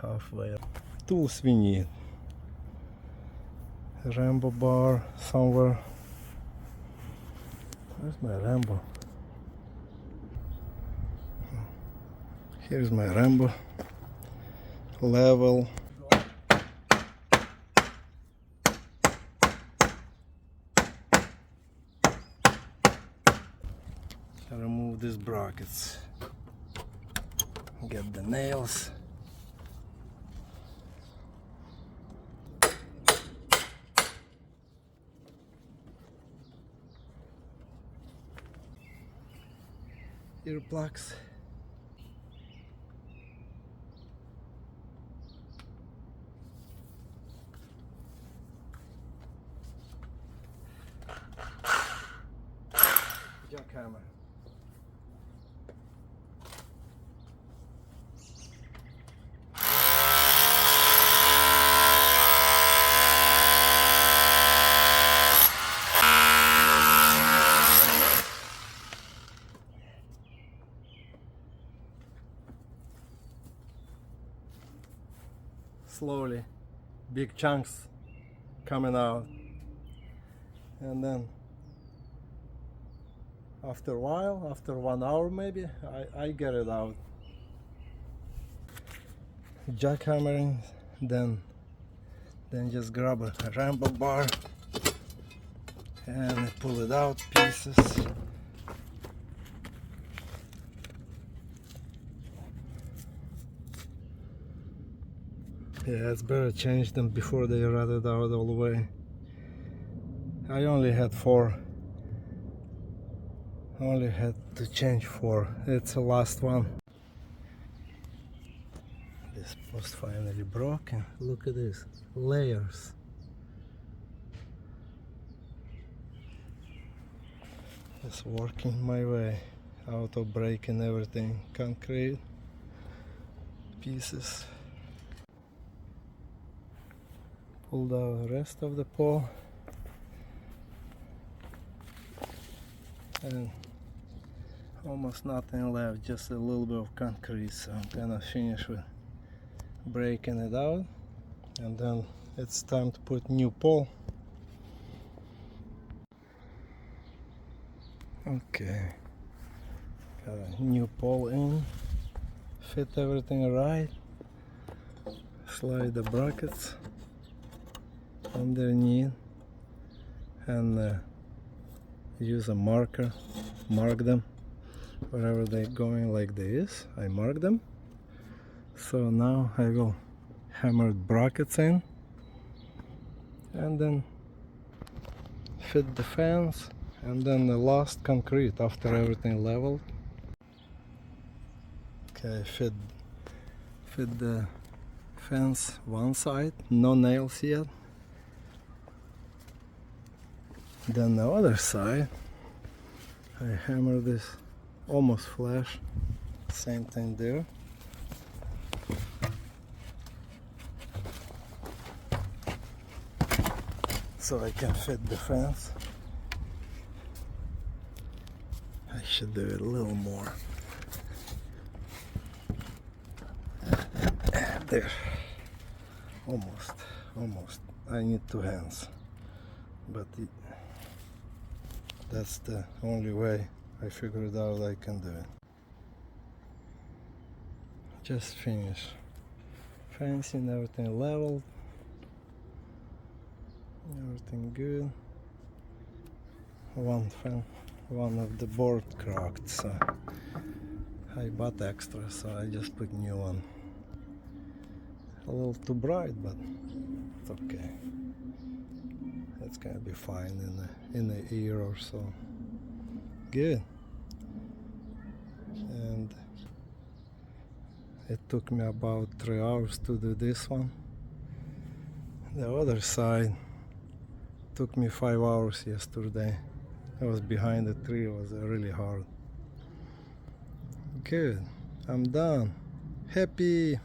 halfway. Tools we need. Rambo bar somewhere. Where's my Rambo? Here's my Rambo. Level. Remove these brackets. Get the nails. Ear plugs. Jackhammer. Slowly, big chunks coming out, and then after a while, after 1 hour maybe, I get it out. Jackhammering, then just grab a rambo bar and pull it out pieces. Yeah, it's better change them before they rotted out all the way. I only had 4. Only had to change 4. It's the last one. This post finally broken. Look at this. Layers. Just working my way out of breaking everything. Concrete pieces. Pulled out the rest of the pole, and almost nothing left, just a little bit of concrete. So I'm gonna finish with breaking it out, and then it's time to put new pole. Okay, got a new pole in, fit everything right, slide the brackets underneath, and use a marker, mark them wherever they're going like this. I mark them. So now I will hammer brackets in and then fit the fence, and then the last concrete after everything leveled. Okay, fit the fence one side, no nails yet. Then the other side, I hammer this almost flush, same thing there. So I can fit the fence. I should do it a little more. There, almost. I need 2 hands, but that's the only way I figured out I can do it. Just finish fencing, everything leveled, everything good. One of the board cracked, so I bought extra, so I just put new one. A little too bright, but it's okay. It's gonna be fine in a year or so. Good. And it took me about 3 hours to do this one. The other side took me 5 hours yesterday. I was behind the tree. It was really hard. Good. I'm done. Happy.